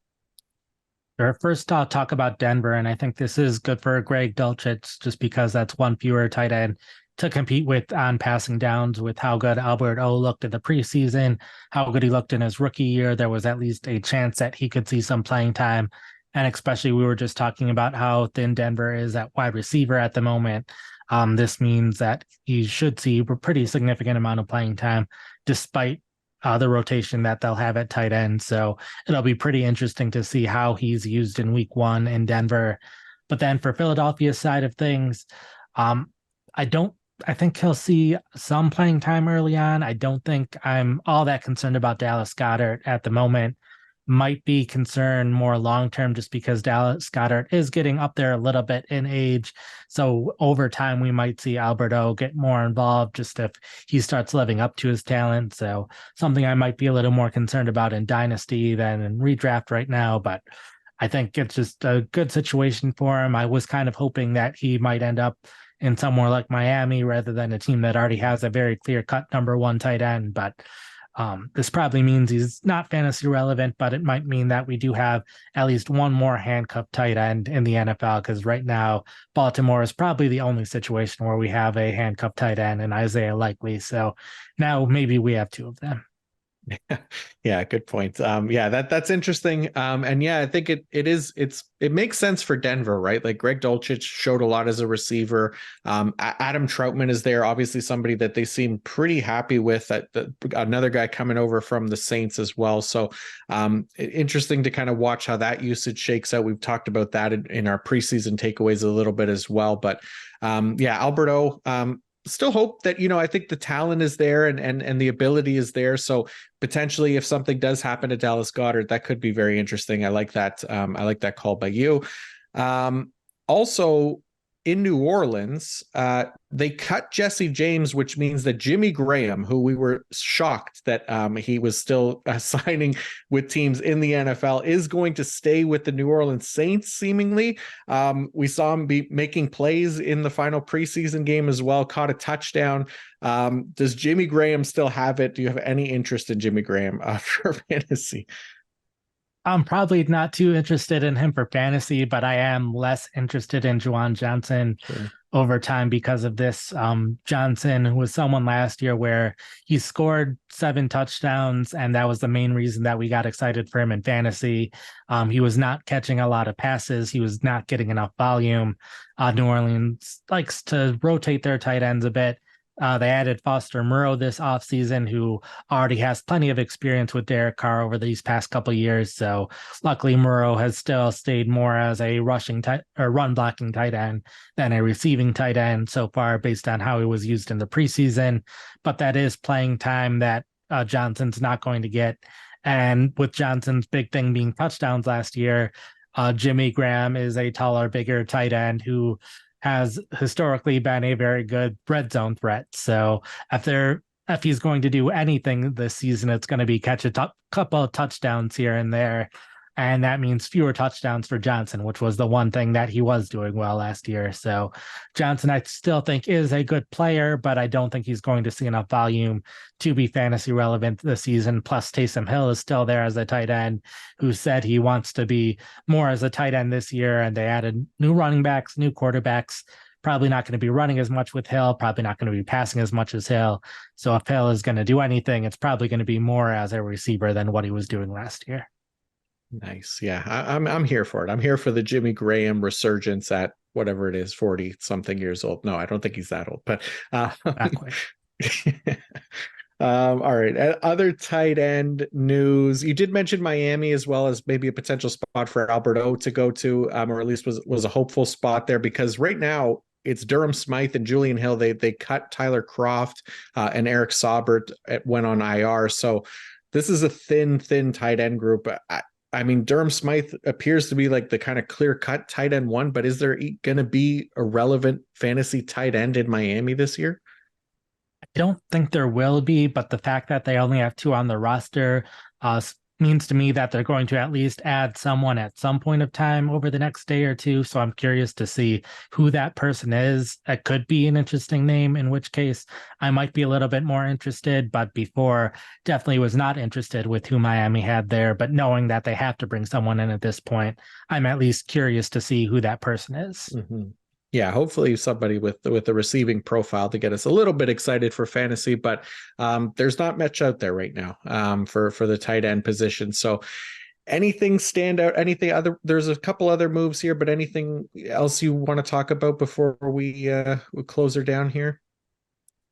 B: Sure. First, I'll talk about Denver, and I think this is good for Greg Dulcich just because that's 1 fewer tight end to compete with on passing downs. With how good Albert O looked in the preseason, how good he looked in his rookie year, there was at least a chance that he could see some playing time. And especially, we were just talking about how thin Denver is at wide receiver at the moment. This means that he should see a pretty significant amount of playing time, despite the rotation that they'll have at tight end. So it'll be pretty interesting to see how he's used in week 1 in Denver. But then for Philadelphia's side of things, I think he'll see some playing time early on. I don't think I'm all that concerned about Dallas Goedert at the moment. Might be concerned more long-term just because Dallas Goedert is getting up there a little bit in age. So over time, we might see Albert O get more involved just if he starts living up to his talent. So something I might be a little more concerned about in Dynasty than in redraft right now. But I think it's just a good situation for him. I was kind of hoping that he might end up in somewhere like Miami rather than a team that already has a very clear-cut number 1 tight end. But this probably means he's not fantasy relevant, but it might mean that we do have at least 1 more handcuffed tight end in the NFL, because right now Baltimore is probably the only situation where we have a handcuffed tight end and Isaiah Likely. So now maybe we have 2 of them.
A: Yeah, good point. That's interesting. And I think it makes sense for Denver, right? Like Greg Dulcich showed a lot as a receiver. Adam Troutman is there, obviously somebody that they seem pretty happy with. Another guy coming over from the Saints as well. So interesting to kind of watch how that usage shakes out. We've talked about that in our preseason takeaways a little bit as well. But Albert O, still hope that, I think the talent is there and the ability is there. So potentially if something does happen to Dallas Goedert, that could be very interesting. I like that. I like that call by you. Also, in New Orleans, they cut Jesse James, which means that Jimmy Graham, who we were shocked that he was still signing with teams in the NFL, is going to stay with the New Orleans Saints, seemingly. We saw him be making plays in the final preseason game as well, caught a touchdown. Does Jimmy Graham still have it? Do you have any interest in Jimmy Graham for fantasy?
B: I'm probably not too interested in him for fantasy, but I am less interested in Juwan Johnson over time because of this. Johnson was someone last year where he scored 7 touchdowns, and that was the main reason that we got excited for him in fantasy. He was not catching a lot of passes. He was not getting enough volume. New Orleans likes to rotate their tight ends a bit. They added Foster Moreau this offseason, who already has plenty of experience with Derek Carr over these past couple of years. So luckily, Moreau has still stayed more as a run blocking tight end than a receiving tight end so far, based on how he was used in the preseason. But that is playing time that Johnson's not going to get. And with Johnson's big thing being touchdowns last year, Jimmy Graham is a taller, bigger tight end who has historically been a very good red zone threat. So if he's going to do anything this season, it's going to be catch a couple of touchdowns here and there. And that means fewer touchdowns for Johnson, which was the one thing that he was doing well last year. So Johnson, I still think, is a good player, but I don't think he's going to see enough volume to be fantasy relevant this season. Plus, Taysom Hill is still there as a tight end who said he wants to be more as a tight end this year. And they added new running backs, new quarterbacks. Probably not going to be running as much with Hill, probably not going to be passing as much as Hill. So if Hill is going to do anything, it's probably going to be more as a receiver than what he was doing last year.
A: Nice. Yeah, I'm here for it. I'm here for the Jimmy Graham resurgence at whatever it is, 40 something years old. No, I don't think he's that old, but not quite. All right. Other tight end news. You did mention Miami as well as maybe a potential spot for Albert O to go to, or at least was a hopeful spot there, because right now it's Durham Smythe and Julian Hill. They cut Tyler Kroft and Eric Saubert went on IR. So this is a thin tight end group. I mean, Durham Smythe appears to be like the kind of clear-cut tight end one, but is there going to be a relevant fantasy tight end in Miami this year?
B: I don't think there will be, but the fact that they only have 2 on the roster means to me that they're going to at least add someone at some point of time over the next day or two. So I'm curious to see who that person is. It could be an interesting name, in which case I might be a little bit more interested, but before definitely was not interested with who Miami had there. But knowing that they have to bring someone in at this point, I'm at least curious to see who that person is.
A: Mm-hmm. Yeah, hopefully somebody with the receiving profile to get us a little bit excited for fantasy, but there's not much out there right now for the tight end position. So anything stand out? Anything other? There's a couple other moves here, but anything else you want to talk about before we close her down here?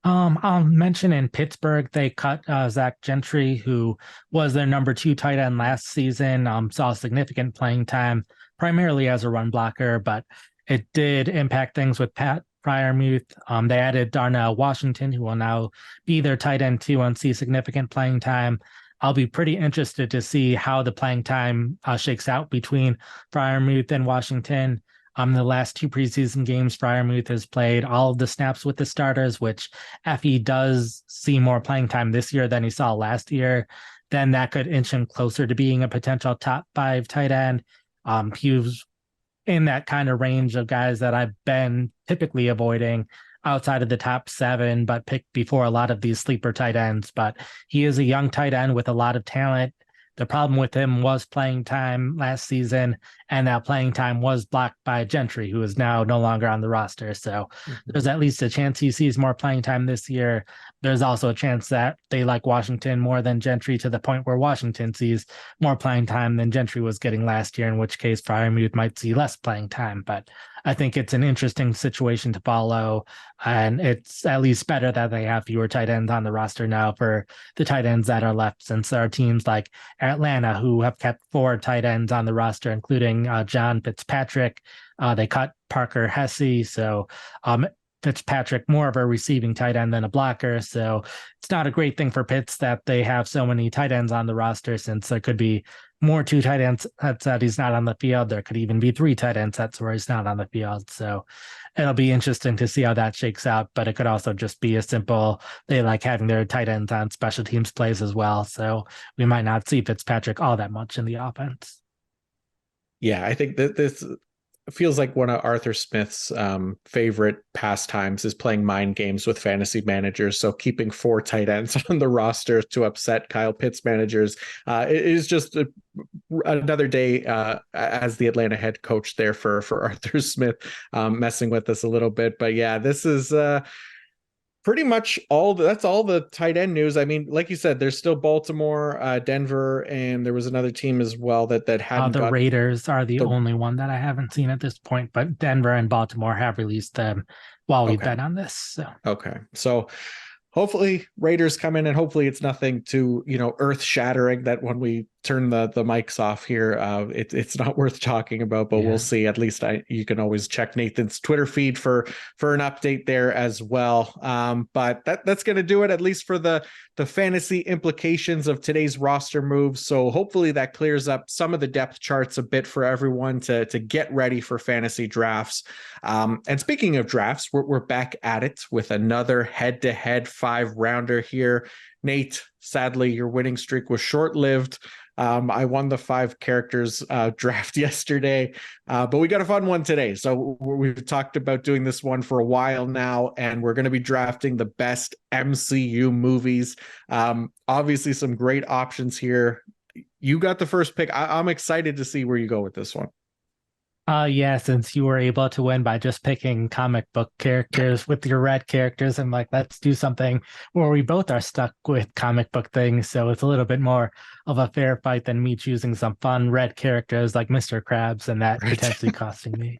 B: I'll mention in Pittsburgh, they cut Zach Gentry, who was their number 2 tight end last season, saw significant playing time, primarily as a run blocker, but it did impact things with Pat Freiermuth. They added Darnell Washington, who will now be their tight end 2 and see significant playing time. I'll be pretty interested to see how the playing time shakes out between Freiermuth and Washington. The last 2 preseason games, Freiermuth has played all of the snaps with the starters, which if he does see more playing time this year than he saw last year, then that could inch him closer to being a potential top 5 tight end. He was in that kind of range of guys that I've been typically avoiding outside of the top 7, but picked before a lot of these sleeper tight ends. But he is a young tight end with a lot of talent. The problem with him was playing time last season, and that playing time was blocked by Gentry, who is now no longer on the roster. So there's at least a chance he sees more playing time this year. There's also a chance that they like Washington more than Gentry, to the point where Washington sees more playing time than Gentry was getting last year, in which case Freiermuth might see less playing time. But I think it's an interesting situation to follow, and it's at least better that they have fewer tight ends on the roster now for the tight ends that are left, since there are teams like Atlanta who have kept 4 tight ends on the roster, including John Fitzpatrick. They cut Parker Hesse. So Fitzpatrick more of a receiving tight end than a blocker. So it's not a great thing for Pitts that they have so many tight ends on the roster, since there could be more 2 tight ends sets that he's not on the field. There could even be 3 tight end sets where he's not on the field. So it'll be interesting to see how that shakes out. But it could also just be a simple, they like having their tight ends on special teams plays as well. So we might not see Fitzpatrick all that much in the offense.
A: Yeah, I think that this feels like one of Arthur Smith's favorite pastimes is playing mind games with fantasy managers. So keeping 4 tight ends on the roster to upset Kyle Pitts managers is just another day as the Atlanta head coach there for Arthur Smith, messing with us a little bit. But yeah, this is pretty much that's all the tight end news. I mean, like you said, there's still Baltimore, Denver, and there was another team as well that hadn't.
B: The Raiders are the only one that I haven't seen at this point, but Denver and Baltimore have released them while we've been on this. So.
A: Okay, so hopefully Raiders come in, and hopefully it's nothing too earth shattering that when we turn the mics off here, it's not worth talking about, but we'll see. At least you can always check Nathan's Twitter feed for an update there as well. But that's going to do it, at least for the fantasy implications of today's roster moves. So hopefully that clears up some of the depth charts a bit for everyone to get ready for fantasy drafts. And speaking of drafts, we're back at it with another head-to-head 5-rounder here. Nate, sadly, your winning streak was short-lived. I won the 5 characters draft yesterday, but we got a fun one today. So we've talked about doing this one for a while now, and we're going to be drafting the best MCU movies. Obviously, some great options here. You got the first pick. I'm excited to see where you go with this one.
B: Yeah, since you were able to win by just picking comic book characters with your red characters, I'm like, let's do something where we both are stuck with comic book things. So it's a little bit more of a fair fight than me choosing some fun red characters like Mr. Krabs and that potentially costing me.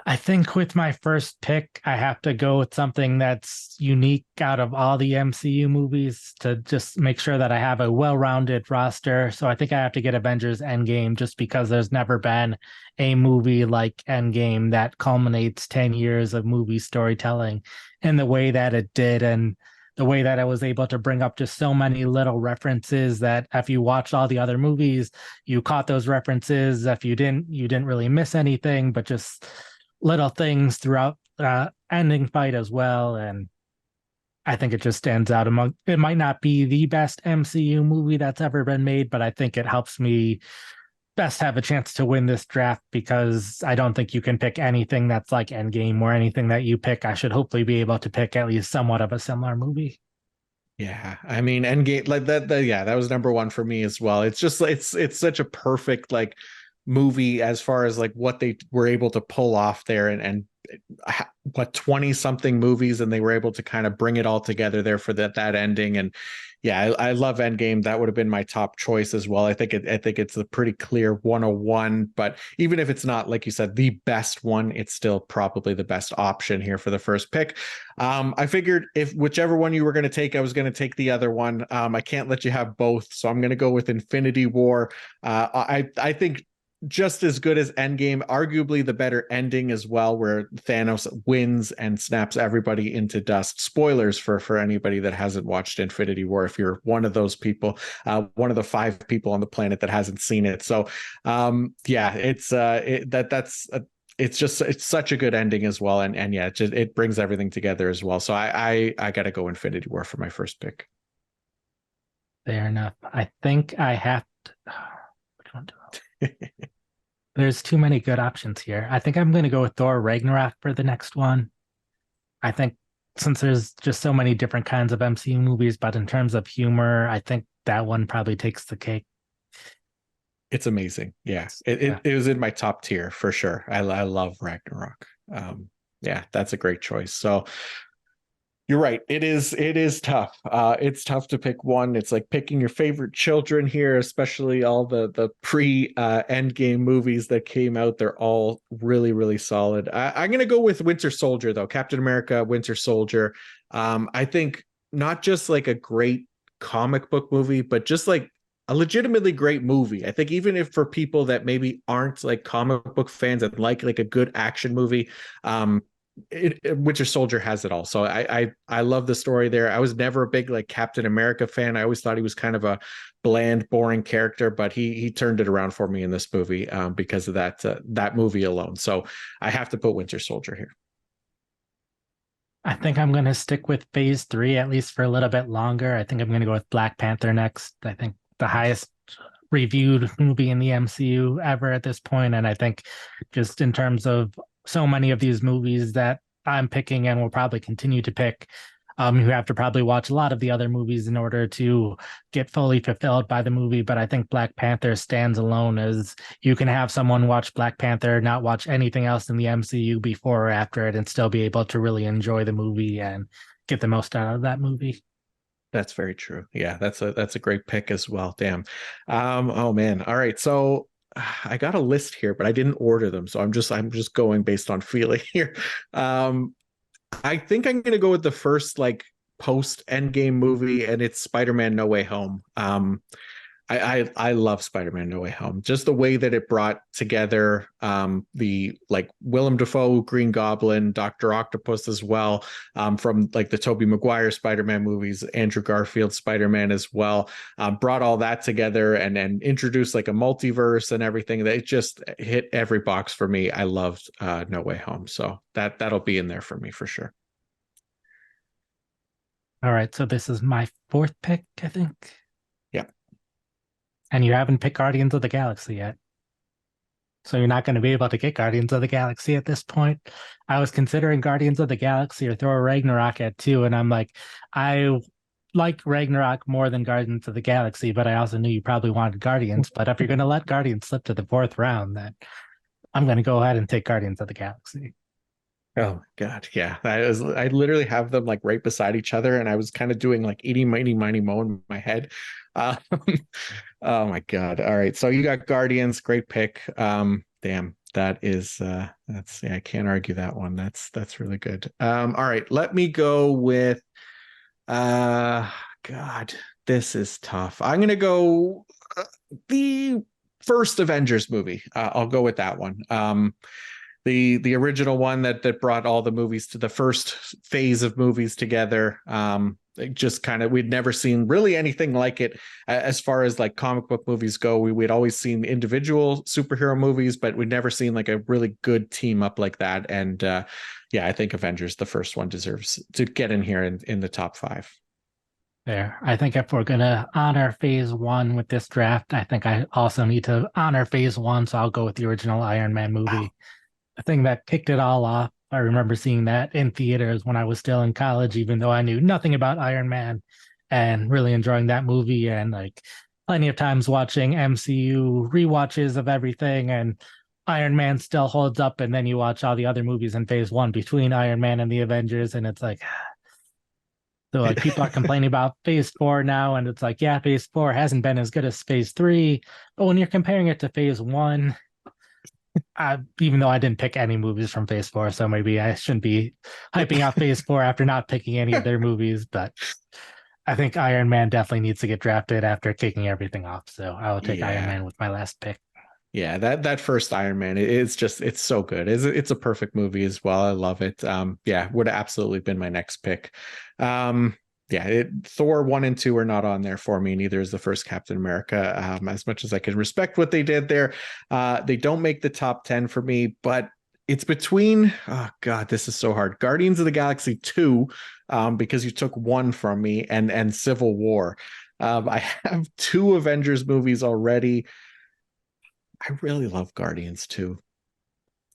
B: I think with my first pick, I have to go with something that's unique out of all the MCU movies to just make sure that I have a well-rounded roster. So I think I have to get Avengers Endgame, just because there's never been a movie like Endgame that culminates 10 years of movie storytelling in the way that it did, and the way that I was able to bring up just so many little references that if you watched all the other movies, you caught those references. If you didn't really miss anything, but just little things throughout ending fight as well. And I think it just stands out among, it might not be the best MCU movie that's ever been made, but I think it helps me best have a chance to win this draft, because I don't think you can pick anything that's like Endgame, or anything that you pick, I should hopefully be able to pick at least somewhat of a similar movie.
A: Yeah, I mean, Endgame, like that that was number 1 for me as well. It's just it's such a perfect movie as far as what they were able to pull off there, and what 20 something movies, and they were able to kind of bring it all together there for that ending. And yeah, I love Endgame. That would have been my top choice as well. I think it's a pretty clear 101, but even if it's not, like you said, the best one, it's still probably the best option here for the first pick. I figured if whichever one you were going to take, I was going to take the other one. I can't let you have both, so I'm going to go with Infinity War. I think just as good as Endgame, arguably the better ending as well, where Thanos wins and snaps everybody into dust. Spoilers for anybody that hasn't watched Infinity War, if you're one of those people, one of the 5 people on the planet that hasn't seen it. So yeah, it's such a good ending as well. And yeah, it brings everything together as well. So I got to go Infinity War for my first pick.
B: Fair enough. I think I have to... Which one do I... There's too many good options here. I think I'm going to go with Thor Ragnarok for the next one. I think since there's just so many different kinds of MCU movies, but in terms of humor, I think that one probably takes the cake.
A: It's amazing. Yeah, it was in my top tier for sure. I love Ragnarok. Yeah, that's a great choice. So you're right. It is tough. It's tough to pick one. It's like picking your favorite children here, especially all the pre Endgame movies that came out. They're all really, really solid. I'm going to go with Winter Soldier, though. Captain America, Winter Soldier. I think not just like a great comic book movie, but just like a legitimately great movie. I think even if for people that maybe aren't like comic book fans and like a good action movie, Winter Soldier has it all. So I love the story there. I was never a big like Captain America fan. I always thought he was kind of a bland, boring character, but he turned it around for me in this movie because of that movie alone. So I have to put Winter Soldier here.
B: I think I'm going to stick with phase three, at least for a little bit longer. I think I'm going to go with Black Panther next. I think the highest reviewed movie in the MCU ever at this point. And I think just in terms of so many of these movies that I'm picking and will probably continue to pick, you have to probably watch a lot of the other movies in order to get fully fulfilled by the movie. But I think Black Panther stands alone as you can have someone watch Black Panther, not watch anything else in the MCU before or after it, and still be able to really enjoy the movie and get the most out of that movie.
A: That's very true. Yeah, that's a great pick as well. Damn. Oh man. All right. So I got a list here, but I didn't order them. So I'm just going based on feeling here. I think I'm gonna go with the first like post Endgame movie, and it's Spider-Man No Way Home. I love Spider-Man No Way Home. Just the way that it brought together the like Willem Dafoe Green Goblin, Dr. Octopus as well, from like the Tobey Maguire Spider-Man movies, Andrew Garfield Spider-Man as well. Brought all that together and then introduced like a multiverse and everything. That it just hit every box for me. I loved No Way Home. So that'll be in there for me for sure.
B: All right, so this is my fourth pick, I think.
A: Yeah.
B: And you haven't picked Guardians of the Galaxy yet. So you're not going to be able to get Guardians of the Galaxy at this point. I was considering Guardians of the Galaxy or Thor Ragnarok at 2, and I'm like, I like Ragnarok more than Guardians of the Galaxy, but I also knew you probably wanted Guardians. But if you're going to let Guardians slip to the fourth round, then I'm going to go ahead and take Guardians of the Galaxy.
A: Oh my God. Yeah. I literally have them like right beside each other. And I was kind of doing like eaty, miny, miny, mo in my head. Uh, oh my God. All right. So you got Guardians. Great pick. Damn. That is that's yeah, I can't argue that one. That's really good. All right. Let me go with God, this is tough. I'm gonna go the first Avengers movie. I'll go with that one. The original one that brought all the movies to the first phase of movies together. Just kind of we'd never seen really anything like it as far as like comic book movies go. We'd always seen individual superhero movies, but we'd never seen like a really good team up like that. And yeah, I think Avengers, the first one, deserves to get in here in the top 5.
B: There. I think if we're going to honor phase one with this draft, I think I also need to honor phase one. So I'll go with the original Iron Man movie. Wow. The thing that kicked it all off, I remember seeing that in theaters when I was still in college, even though I knew nothing about Iron Man, and really enjoying that movie, and like plenty of times watching MCU rewatches of everything, and Iron Man still holds up. And then you watch all the other movies in phase one between Iron Man and the Avengers, and it's like, so like people are complaining about phase 4 now, and it's like, yeah, phase 4 hasn't been as good as phase 3, but when you're comparing it to phase 1, even though I didn't pick any movies from phase 4, so maybe I shouldn't be hyping out phase 4 after not picking any of their movies, but I think Iron Man definitely needs to get drafted after kicking everything off. So I will take Iron Man with my last pick.
A: Yeah, that first Iron Man, it's so good. It's a perfect movie as well. I love it. Yeah, would have absolutely been my next pick. Yeah, Thor 1 and 2 are not on there for me. Neither is the first Captain America. As much as I can respect what they did there, they don't make the top 10 for me. But it's between, oh God, this is so hard. Guardians of the Galaxy 2, because you took one from me, and Civil War. I have 2 Avengers movies already. I really love Guardians 2.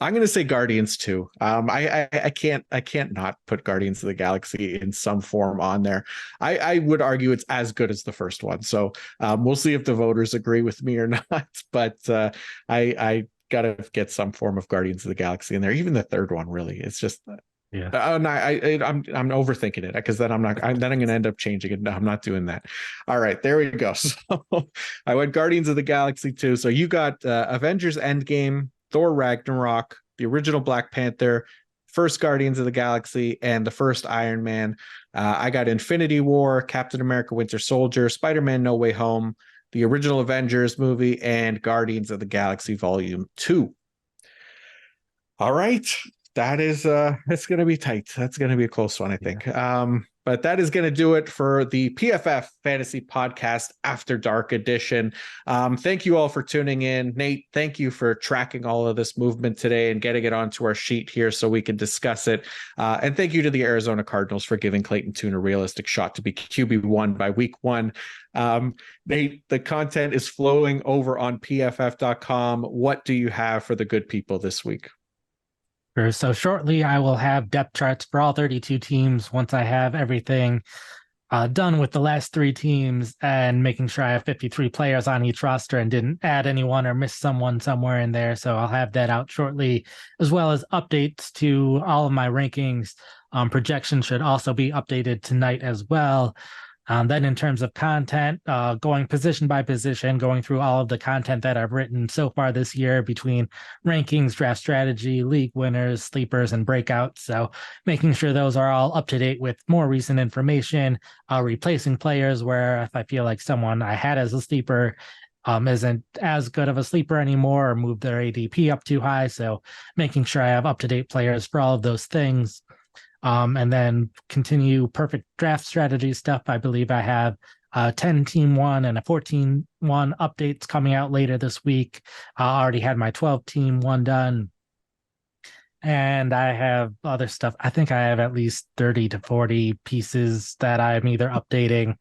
A: I'm going to say Guardians 2. I can't not put Guardians of the Galaxy in some form on there. I would argue it's as good as the first one. So we'll see if the voters agree with me or not. But I got to get some form of Guardians of the Galaxy in there. Even the third one, really. It's just yeah. I'm overthinking it because then I'm going to end up changing it. No, I'm not doing that. All right, there we go. So I went Guardians of the Galaxy 2. So you got Avengers Endgame, Thor Ragnarok, the original Black Panther, first Guardians of the Galaxy, and the first Iron Man. I got Infinity War, Captain America Winter Soldier, Spider-Man No Way Home, the original Avengers movie, and Guardians of the Galaxy Volume 2. All right. that is it's going to be tight. That's going to be a close one, I think. But that is going to do it for the PFF Fantasy Podcast After Dark edition. Thank you all for tuning in. Nate, thank you for tracking all of this movement today and getting it onto our sheet here so we can discuss it. And thank you to the Arizona Cardinals for giving Clayton Tune a realistic shot to be QB1 by week 1. Nate, the content is flowing over on pff.com. What do you have for the good people this week?
B: Sure. So shortly, I will have depth charts for all 32 teams once I have everything done with the last 3 teams and making sure I have 53 players on each roster and didn't add anyone or miss someone somewhere in there. So I'll have that out shortly, as well as updates to all of my rankings. Projections should also be updated tonight as well. Then in terms of content, going position by position, going through all of the content that I've written so far this year between rankings, draft strategy, league winners, sleepers, and breakouts. So making sure those are all up to date with more recent information, replacing players where if I feel like someone I had as a sleeper isn't as good of a sleeper anymore or moved their ADP up too high. So making sure I have up-to-date players for all of those things. And then continue perfect draft strategy stuff. I believe I have 10 team 1 and a 14 1 updates coming out later this week. I already had my 12 team 1 done. And I have other stuff. I think I have at least 30 to 40 pieces that I'm either updating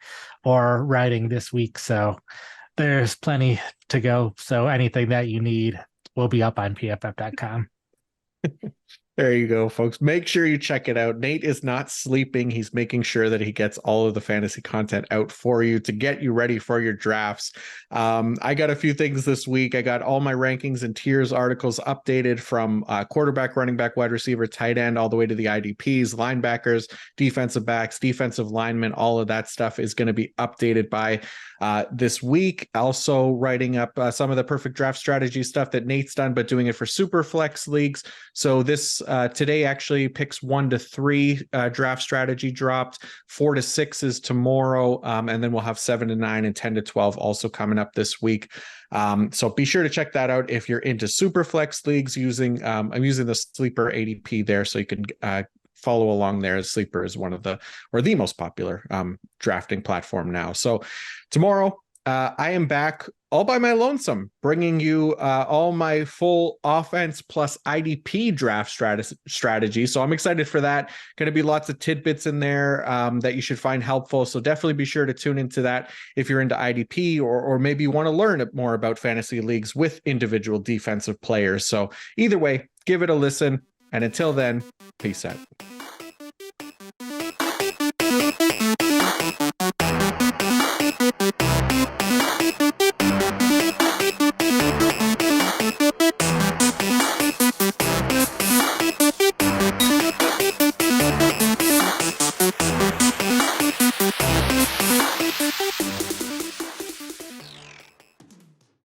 B: or writing this week. So there's plenty to go. So anything that you need will be up on pff.com.
A: There you go, folks. Make sure you check it out. Nate is not sleeping. He's making sure that he gets all of the fantasy content out for you to get you ready for your drafts. I got a few things this week. I got all my rankings and tiers articles updated from quarterback, running back, wide receiver, tight end, all the way to the IDPs, linebackers, defensive backs, defensive linemen. All of that stuff is going to be updated by this week. Also writing up some of the perfect draft strategy stuff that Nate's done, but doing it for super flex leagues. So this today actually picks 1 to 3 draft strategy dropped. 4 to 6 is tomorrow. And then we'll have 7 to 9 and 10 to 12 also coming up this week. So be sure to check that out if you're into super flex leagues using, I'm using the sleeper ADP there so you can follow along there. Sleeper is one of the most popular drafting platform now. So tomorrow I am back all by my lonesome, bringing you all my full offense plus IDP draft strategy. So I'm excited for that. Going to be lots of tidbits in there that you should find helpful. So definitely be sure to tune into that if you're into IDP or maybe you want to learn more about fantasy leagues with individual defensive players. So either way, give it a listen. And until then, peace out.